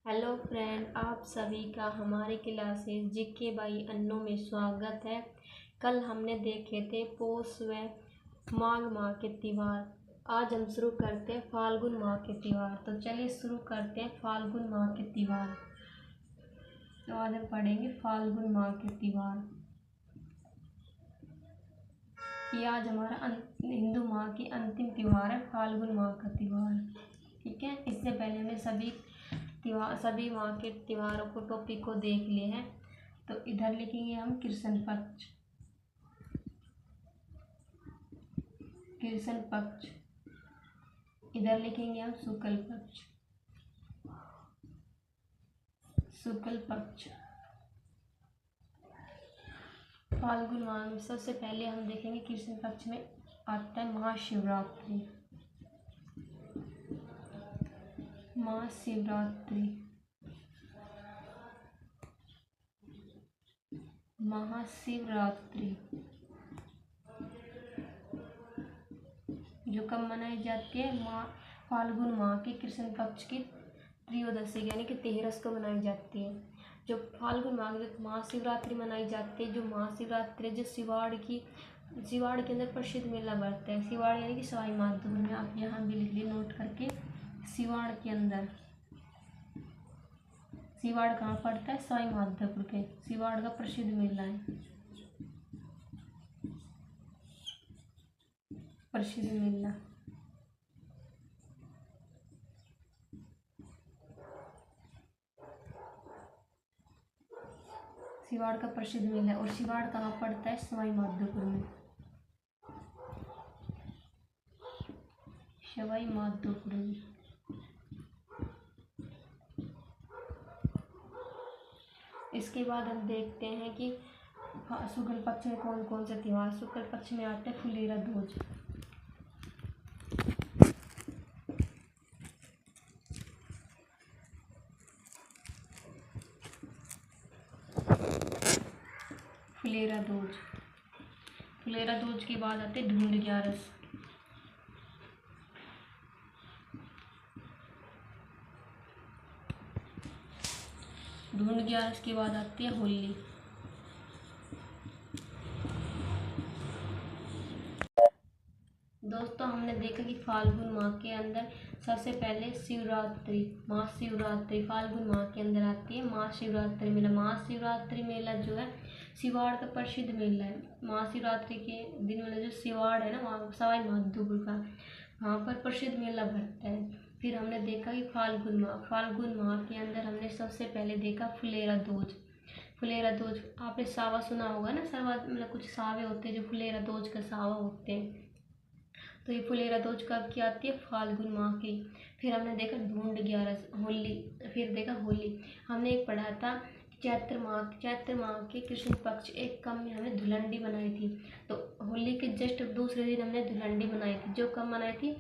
Hello friend, आप सभी का हमारे क्लासेस जीके बाई अन्नू में स्वागत है। कल हमने देखे थे पौष व माघ माह के त्यौहार। आज हम शुरू करते हैं फाल्गुन माह के त्यौहार। तो चलिए शुरू करते हैं फाल्गुन माह के त्यौहार। तो आज हम पढ़ेंगे फाल्गुन माह के त्यौहार। ये आज हमारा हिंदू माह की अंतिम त्यौहार है, फाल्गुन माह का त्यौहार। ठीक है, इससे पहले हमने सभी माह के त्योहारों को टॉपिक को देख लिए हैं। तो इधर लिखेंगे हम कृष्ण पक्ष। इधर लिखेंगे हम शुक्ल पक्ष। फाल्गुन माह में सबसे पहले हम देखेंगे कृष्ण पक्ष में आता है महाशिवरात्रि। जो कब मनाई जाती है? फाल्गुन माह के कृष्ण पक्ष की त्रयोदशी यानी कि 13 को मनाई जाती है। जो फाल्गुन माह की महाशिवरात्रि मनाई जाती है, जो महाशिवरात्रि जो सिवाड़ के अंदर प्रसिद्ध मेला बढ़ता है। सिवाड़ यानी कि सवाई माधोपुर में, आप यहाँ भी लिख लिए नोट करके। सिवाड़ के अंदर, सिवाड़ कहाँ पड़ता है? सवाई माधोपुर के। सिवाड़ का प्रसिद्ध मेला है, प्रसिद्ध मेला। सिवाड़ का प्रसिद्ध मेला है। और सिवाड़ कहाँ पड़ता है? सवाई माधोपुर में। सवाई माधोपुर में। इसके बाद हम देखते हैं कि शुक्ल पक्ष में कौन कौन से त्योहार। शुक्ल पक्ष में आते हैं फुलेरा दूज। फुलेरा दूज के बाद आते ढूंढ ग्यारस। ढूंढ ग्यारस के बाद आती है होली। दोस्तों, हमने देखा कि फाल्गुन माह के अंदर सबसे पहले महाशिवरात्रि फाल्गुन माह के अंदर आती है। महाशिवरात्रि मेला, महाशिवरात्रि मेला जो है सिवाड़ का प्रसिद्ध मेला है। महाशिवरात्रि के दिन वाला जो सिवाड़ है ना, वहाँ सवाई माधोपुर का, वहाँ पर प्रसिद्ध मेला भरता है। फिर हमने देखा कि फाल्गुन माह के अंदर हमने सबसे पहले देखा फुलेरा दूज। आपने सावा सुना होगा ना, सावा मतलब कुछ सावे होते हैं जो फुलेरा दूज का सावा होते हैं। तो ये फुलेरा दूज कब की आती है? फाल्गुन माह की। फिर हमने देखा ढूंढ ग्यारस, होली। फिर देखा होली। हमने एक पढ़ा था चैत्र माह के कृष्ण पक्ष एक कम में हमने धुलंडी बनाई थी। तो होली के जस्ट दूसरे दिन हमने धुलंडी बनाई थी। जो कब मनाई थी?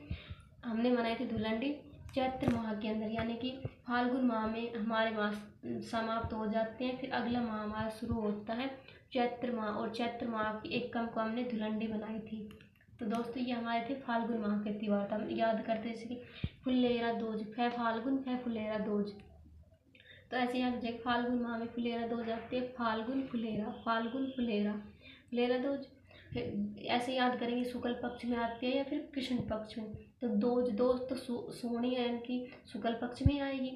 हमने मनाई थी धुलंडी चैत्र माह के अंदर, यानी कि फाल्गुन माह में हमारे मास समाप्त हो जाते हैं। फिर अगला माह हमारा शुरू होता है चैत्र माह, और चैत्र माह की एक कम को हमने धुलंडी बनाई थी। तो दोस्तों, ये हमारे थे फाल्गुन माह के त्यौहार। तो हम याद करते जैसे कि फुलेरा दूज, फै फाल्गुन फै फुलेरा दूज। तो ऐसे याद जाए फाल्गुन माह में फुलेरा दूज आते हैं। फाल्गुन फुलेरा दूज। फिर ऐसे याद करेंगे शुक्ल पक्ष में आती है या फिर कृष्ण पक्ष में। तो दूज तो सोनी है, यानी कि शुक्ल पक्ष में आएगी।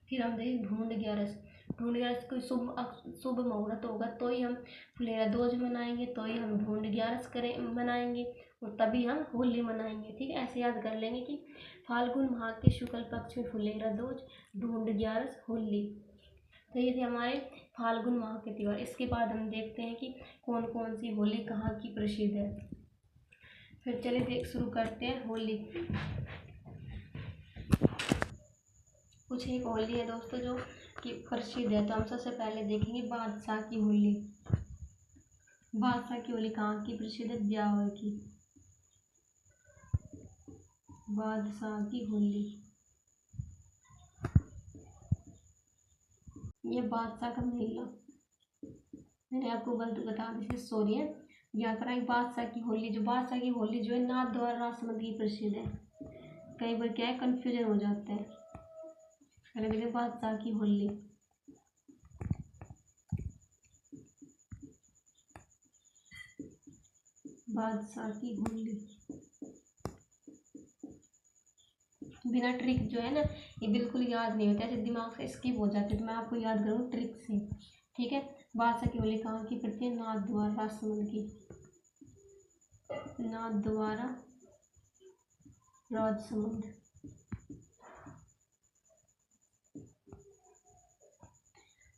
फिर हम देखें ढूंढ ग्यारस। कोई शुभ मुहूर्त होगा तो ही हम फुलेरा दूज मनाएंगे, तो ही हम ढूंढ ग्यारस मनाएंगे, और तभी हम होली मनाएंगे। ठीक है, ऐसे याद कर लेंगे कि फाल्गुन माह के शुक्ल पक्ष में फुलेरा दूज, ढूंढ ग्यारस, होली। तो ये थे हमारे फाल्गुन माह के त्यौहार। इसके बाद हम देखते हैं कि कौन कौन सी होली कहाँ की प्रसिद्ध है। फिर चलिए शुरू करते हैं होली। कुछ एक होली है दोस्तों जो कि प्रसिद्ध है। तो हम सबसे पहले देखेंगे बादशाह की होली। बादशाह की होली कहाँ की प्रसिद्ध है? ब्यावर की। बादशाह की होली, ये बादशाह का मेला। मैंने आपको गलत बता दी, सॉरी है। यहाँ पर एक बादशाह की होली, जो है नाथद्वारा राजसमंद की प्रसिद्ध है। कई बार क्या है, कन्फ्यूजन हो जाता है। पहले देखिए बादशाह की होली। बादशाह की होली बिना ट्रिक जो है ना ये बिल्कुल याद नहीं होता, ऐसे दिमाग से स्किप हो जाते, तो मैं आपको याद करूँ ट्रिक से। ठीक है, बादशाह की होली कहाँ की पड़ती है? नाथद्वारा राजसमंद की, नाथद्वारा राजसमंद।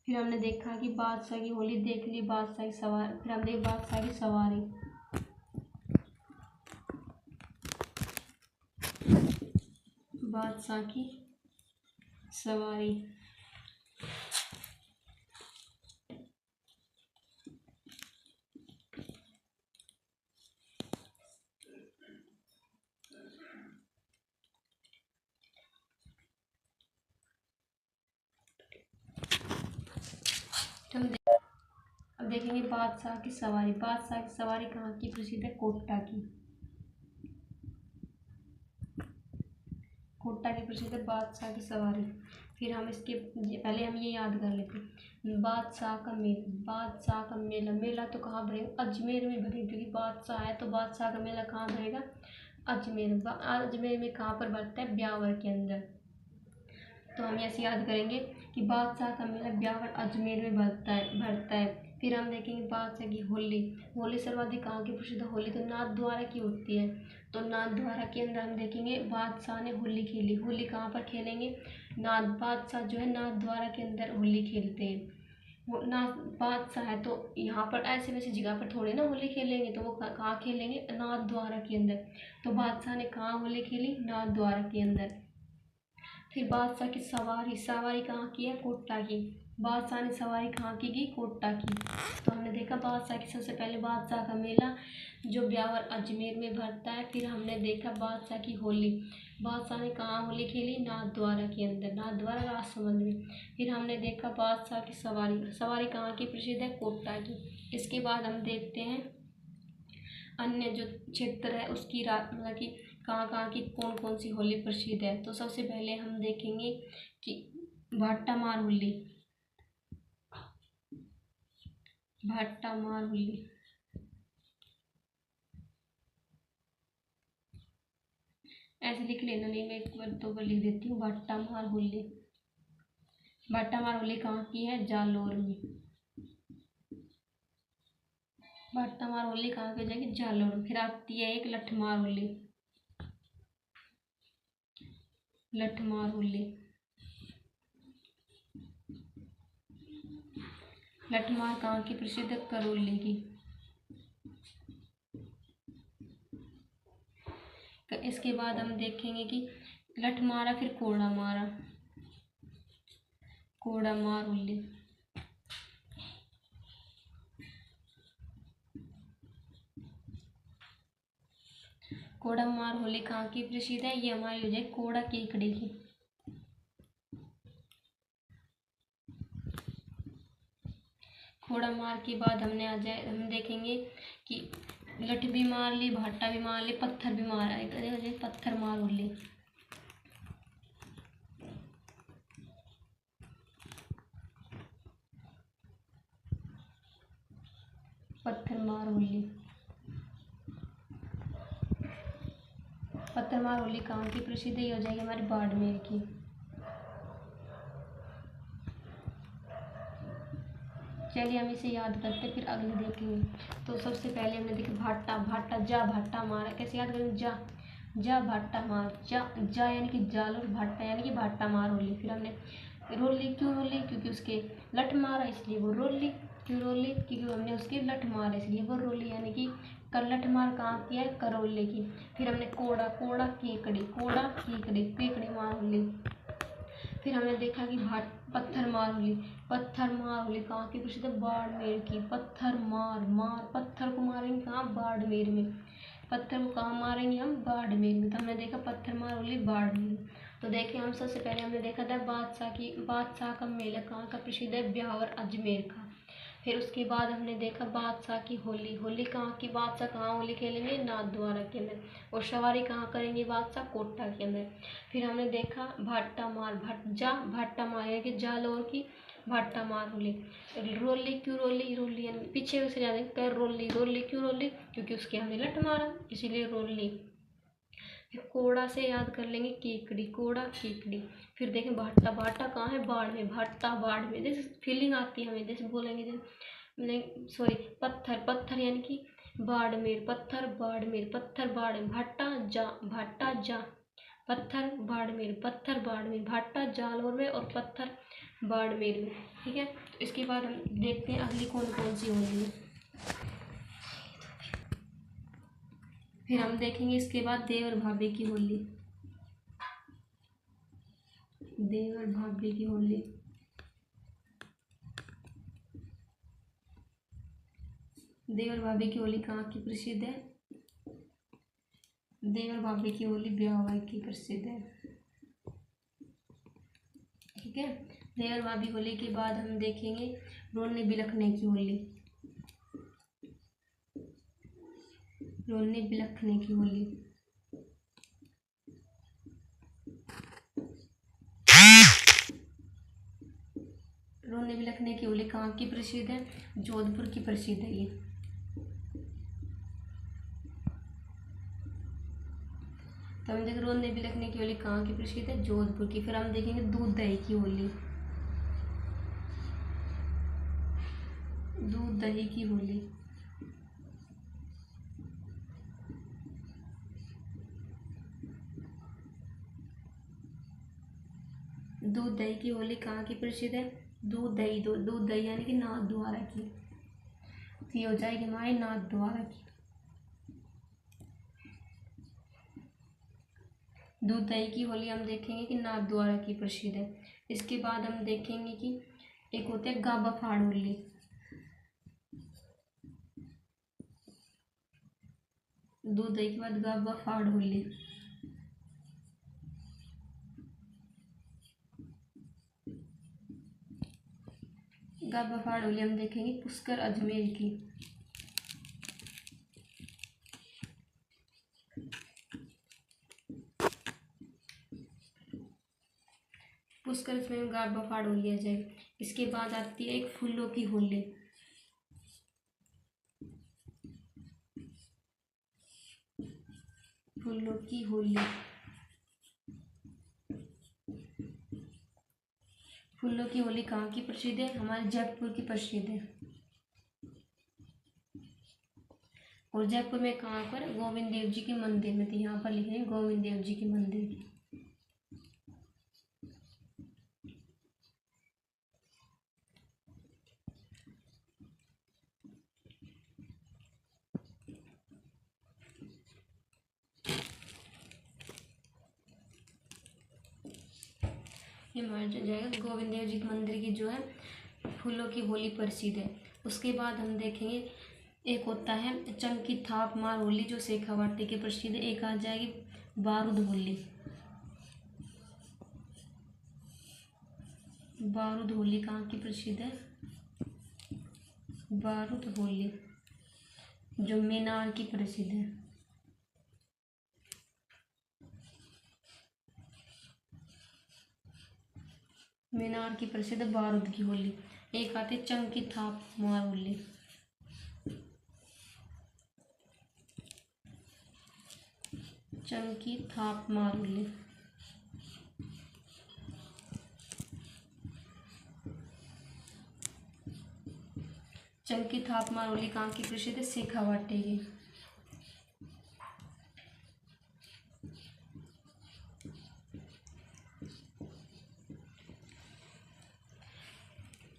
फिर हमने देखा कि बादशाह की होली देख ली, बादशाह की सवारी, फिर हम देख बादशाह की सवारी। बादशाह की सवारी हम अब देखेंगे बादशाह की सवारी। बादशाह की सवारी कहाँ की प्रसिद्ध है? कोटा की, कोटा की प्रसिद्ध है बादशाह की सवारी। फिर हम इसके पहले हम ये याद कर लेते हैं, बादशाह का मेला। बादशाह का मेला, मेला तो कहाँ भरेगा? अजमेर में भरेगा, क्योंकि बादशाह है तो बादशाह का मेला कहाँ भरेगा? अजमेर। अजमेर में कहाँ पर भरता है? ब्यावर के अंदर। तो हम ऐसे याद करेंगे कि बादशाह का मेला ब्यावर अजमेर में भरता है। फिर हम देखेंगे बादशाह की होली। होली सर्वाधिक कहाँ की प्रसिद्ध? होली तो नाथद्वारा की होती है, तो नाथद्वारा के अंदर हम देखेंगे बादशाह ने होली खेली। होली कहाँ पर खेलेंगे? बादशाह जो है नाथद्वारा के अंदर होली खेलते हैं। वो नाथ बादशाह है तो यहाँ पर ऐसे वैसे जगह पर थोड़ी ना होली खेलेंगे, तो वो कहाँ खेलेंगे? नाथद्वारा के अंदर। तो बादशाह ने कहाँ होली खेली? नाथद्वारा के अंदर। फिर बादशाह की सवारी। सवारी कहाँ की है? कोटा की। बादशाह ने सवारी कहाँ की? कोटा की। तो हमने देखा बादशाह की, सबसे पहले बादशाह का मेला जो ब्यावर अजमेर में भरता है। फिर हमने देखा बादशाह की होली। बादशाह ने कहाँ होली खेली? नाथद्वारा के अंदर, नाथद्वारा राजसमंद में। फिर हमने देखा बादशाह की सवारी। सवारी कहाँ की प्रसिद्ध है? कोटा की। इसके बाद हम देखते हैं अन्य जो क्षेत्र है उसकी मतलब कि कहाँ कहाँ की कौन कौन सी होली प्रसिद्ध है। तो सबसे पहले हम देखेंगे कि भाटामार होली। भाटामार होली, ऐसे लिख लेना, नहीं मैं एक बार दो बार लिख देती हूँ। भाटामार होली। भाटामार होली कहाँ की है? जालोर में। भाटामार होली कहाँ की हो जाएगी? जालोर में। फिर आती है एक लठमार होली। लठमार होली, लठमार कहाँ की प्रसिद्ध है? करौली की। इसके बाद हम देखेंगे कि लठमारा, फिर कोड़ा मारा। कोड़ा मार होली, कोड़ा मार होली कहाँ की प्रसिद्ध है? ये हमारी हो जाए कोड़ा केकड़े की। कोड़ा मार के बाद हम देखेंगे कि लठ भी मार ली, भाटा भी मार ली, पत्थर भी मार आए, पत्थर मार होली। पत्थर मार होली, पत्थर मार होली कहाँ की प्रसिद्ध है? ये हो जाएगी हमारी बाड़मेर की। चलिए हम इसे याद करते फिर अगले देखेंगे। तो सबसे पहले हमने देखा भाटा। भाटा जा भाटा मारा, कैसे याद करेंगे? जा जा भाटा मार। जा यानी कि जाल, और भाटा यानी कि भाटा मार होली। फिर हमने रोली, क्यों रोली? क्योंकि उसके लठ मारा इसलिए वो रोली। क्यों रोली? क्योंकि हमने उसकी लठ मारा इसलिए वो रोली, यानी कि लठ मार कहाँ की है? करौली की। फिर हमने कोड़ा, कोड़ा केकड़ी, कोड़ा केकड़ी, केकड़ी मार होली। फिर हमने देखा कि पत्थर मार होली। पत्थर मार होली कहाँ की प्रसिद्ध है? बाड़मेर की। पत्थर मार, पत्थर को मारेंगे कहाँ? बाड़मेर में। पत्थर को कहाँ मारेंगे हम? बाड़मेर में। तो हमने देखा पत्थर मार होली बाड़मेर। तो देखिए हम सबसे पहले हमने देखा था बादशाह का मेला कहाँ का प्रसिद्ध है? ब्यावर अजमेर का। फिर उसके बाद हमने देखा बादशाह की होली। होली कहाँ की, बादशाह कहाँ होली खेलेंगे, नाथद्वारा के अंदर। और सवारी कहाँ करेंगे बादशाह, कोटा के अंदर। फिर हमने देखा भाट्टा मार, भाट्टा मार यानी कि जालौर की भाट्टा मार होली। रोली क्यों रोली, रोली यानी पीछे से याद कर, रोली रोली क्यों रोली, क्योंकि उसके हमने लट मारा इसीलिए रोली। फिर कोड़ा से याद कर लेंगे केकड़ी, कोड़ा केकड़ी। फिर देखें भाट्टा, भाट्टा कहाँ है, बाढ़ में, भाट्टा बाढ़ में। जैसे फीलिंग आती है हमें, जैसे बोलेंगे जैसे सॉरी पत्थर, पत्थर यानी कि बाड़मेर, पत्थर बाड़मेर, पत्थर बाड़, भाट्टा जा, पत्थर बाड़मेर, पत्थर बाड़मेर, भाट्टा जालौर में और पत्थर बाड़मेर में। ठीक है, तो इसके बाद हम देखते हैं अगली कौन कौन सी होली है। फिर हम देखेंगे इसके बाद देवर भाभी की होली, देवर भाभी की होली। देवर भाभी की होली कहाँ की प्रसिद्ध है, देवर भाभी की होली ब्यावर की प्रसिद्ध है। ठीक है, देवर भाभी होली के बाद हम देखेंगे रोने बिलखने की होली, रोने बिलखने की होली। रोने बिलखने की होली कहाँ की प्रसिद्ध है, जोधपुर की प्रसिद्ध है ये। तो हम देखें रोने बिलखने की होली कहाँ की प्रसिद्ध है, जोधपुर की। फिर हम देखेंगे दूध दही की होली, दूध दही की होली। दूध दही की होली कहाँ की प्रसिद्ध है, दूध दही, दूध दही यानी कि नाथद्वारा की, ये हो जाएगी हमारी नाथद्वारा की। दूध दही की होली हम देखेंगे कि नाथद्वारा की प्रसिद्ध है। इसके बाद हम देखेंगे कि एक होता है गाबा फाड़ होली, दूध दही के बाद गाबा फाड़ होली। गाबा फाड़ होली हम देखेंगे पुष्कर अजमेर की, पुष्कर अजमेर गाबा फाड़ होली आ जाएगी। इसके बाद आती है एक फूलों की होली, फूलों की होली। फूलों की होली कहाँ की प्रसिद्ध है, हमारे जयपुर की प्रसिद्ध है। और जयपुर में कहाँ पर, गोविंद देव जी के मंदिर में। तो यहाँ पर लिखे हैं गोविंद देव जी के मंदिर। ये हमारा जो जाएगा गोविंद देव जी के मंदिर की जो है फूलों की होली प्रसिद्ध है। उसके बाद हम देखेंगे एक होता है चंकी थाप मार होली जो शेखावाटी की प्रसिद्ध है। एक आ जाएगी बारूद होली, बारूद होली कहाँ की प्रसिद्ध है, बारूद होली जो मेनार की प्रसिद्ध है। मेनार की प्रसिद्ध बारूद की होली। एक आती है चंकी थाप मार होली, चंकी थाप मार होली। चंकी थाप मार होली कहाँ की प्रसिद्ध है, शेखावाटी की।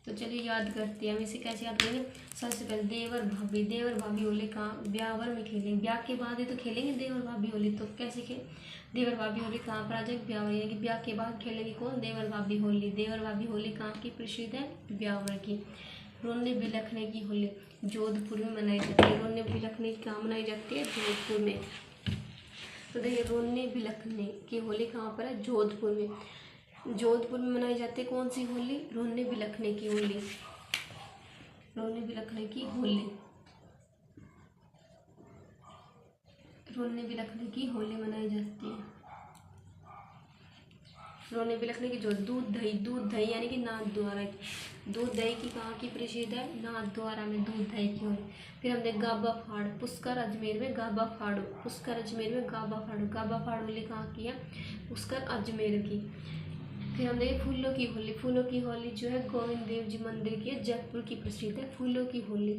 तो चलिए याद करते हैं हम इसे कैसे याद करेंगे। सबसे पहले देवर भाभी, देवर भाभी होली कहाँ, ब्यावर में खेलेंगे। ब्याह के बाद ही तो खेलेंगे देवर भाभी होली, तो कैसे खेल, देवर भाभी होली कहाँ पर आ जाएगी, ब्यावर यानी कि ब्याह के बाद खेलेंगे कौन, देवर भाभी होली। देवर भाभी होली कहाँ की प्रसिद्ध है, ब्यावर की। रोने बिलखने की होली जोधपुर में मनाई जाती है। रोने बिलखने की कहाँ मनाई जाती है, जोधपुर में। तो देखिए रोने बिलखने की होली कहाँ पर है, जोधपुर में। जोधपुर में मनाई जाती है कौन सी होली, रोने बिलखने की होली। रोने बिलखने की होली। रोने बिलखने की होली मनाई जाती है। रोने बिलखने की जो दूध दही यानी कि नाथद्वारा की, दूध दही की कहाँ की प्रसिद्ध है? नाथद्वारा में दूध दही की होली। फिर हम देख गाबा फाड़, पुष्कर अजमेर में गाबा फाड़ो, पुष्कर अजमेर में गाबा फाड़ होली कहाँ की है? पुष्कर अजमेर की। फिर हम देखें फूलों की होली। फूलों की होली जो है गोविंद देव जी मंदिर की है, जयपुर की प्रसिद्ध है फूलों की होली।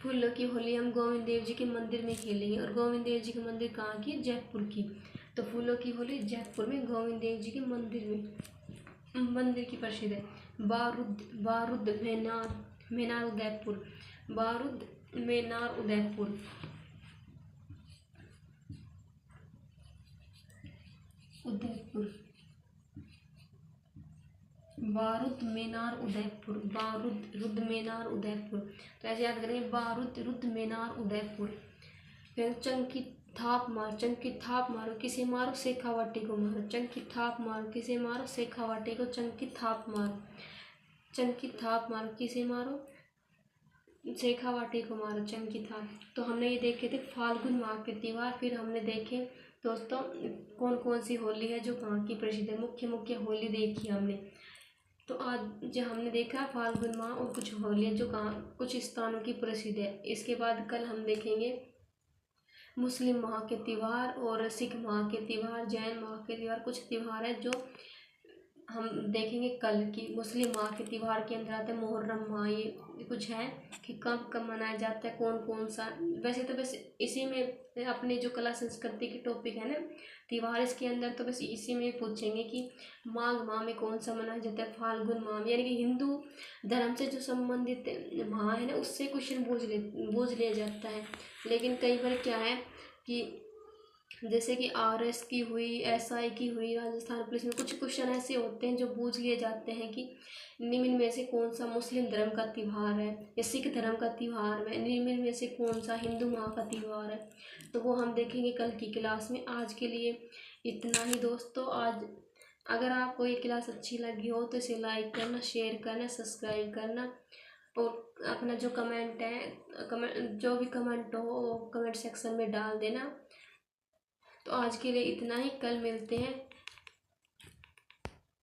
फूलों की होली हम गोविंद देव जी के मंदिर में खेलेंगे, और गोविंद देव जी के मंदिर कहाँ की? जयपुर की। तो फूलों की होली जयपुर में गोविंद देव जी के मंदिर की प्रसिद्ध है। बारूद मेनार उदयपुर, बारूद मेनार उदयपुर। बारूद मेनार उदयपुर, रुद मेनार उदयपुर। तो ऐसे याद करेंगे, रुद मेनार उदयपुर। फिर चंकी थाप मारो किसे मारो? शेखावाटी को मारो। चंकी थाप मारो किसे मारो? शेखावाटी को चंकी थाप मारो। चंकी थाप मारो किसे मारो? शेखावाटी को मारो चंकी थाप। तो हमने ये देखे थे फाल्गुन माह के त्यौहार। फिर हमने देखे दोस्तों कौन कौन सी होली है जो कहाँ की प्रसिद्ध है। मुख्य होली देखी हमने। तो आज जो हमने देखा फाल्गुन माह और कुछ होलियाँ जो कहाँ कुछ स्थानों की प्रसिद्ध है। इसके बाद कल हम देखेंगे मुस्लिम माह के त्यौहार और सिख माह के त्यौहार, जैन माह के त्यौहार। कुछ त्यौहार है जो हम देखेंगे कल की। मुस्लिम माह के त्यौहार के अंदर आता है मुहर्रम माह। ये कुछ है कि कब कब मनाया जाता है, कौन कौन सा। वैसे इसी में अपने जो कला संस्कृति के टॉपिक है ना त्यौहार, इसके अंदर तो बस इसी में पूछेंगे कि माघ माह में कौन सा मनाया जाता है, फाल्गुन माह में, यानी कि हिंदू धर्म से जो संबंधित माह है ना उससे क्वेश्चन पूछ लिया जाता है। लेकिन कई बार क्या है कि जैसे कि RS की हुई, SI की हुई, राजस्थान पुलिस में कुछ क्वेश्चन ऐसे होते हैं जो पूछ लिए जाते हैं कि निम्न में से कौन सा मुस्लिम धर्म का त्यौहार है या सिख धर्म का त्यौहार है, निम्न में से कौन सा हिंदू माह का त्यौहार है। तो वो हम देखेंगे कल की क्लास में। आज के लिए इतना ही दोस्तों। आज अगर आपको ये क्लास अच्छी लगी हो तो इसे लाइक करना, शेयर करना, सब्सक्राइब करना, और अपना जो कमेंट है जो भी कमेंट हो वो कमेंट सेक्शन में डाल देना। तो आज के लिए इतना ही, कल मिलते हैं।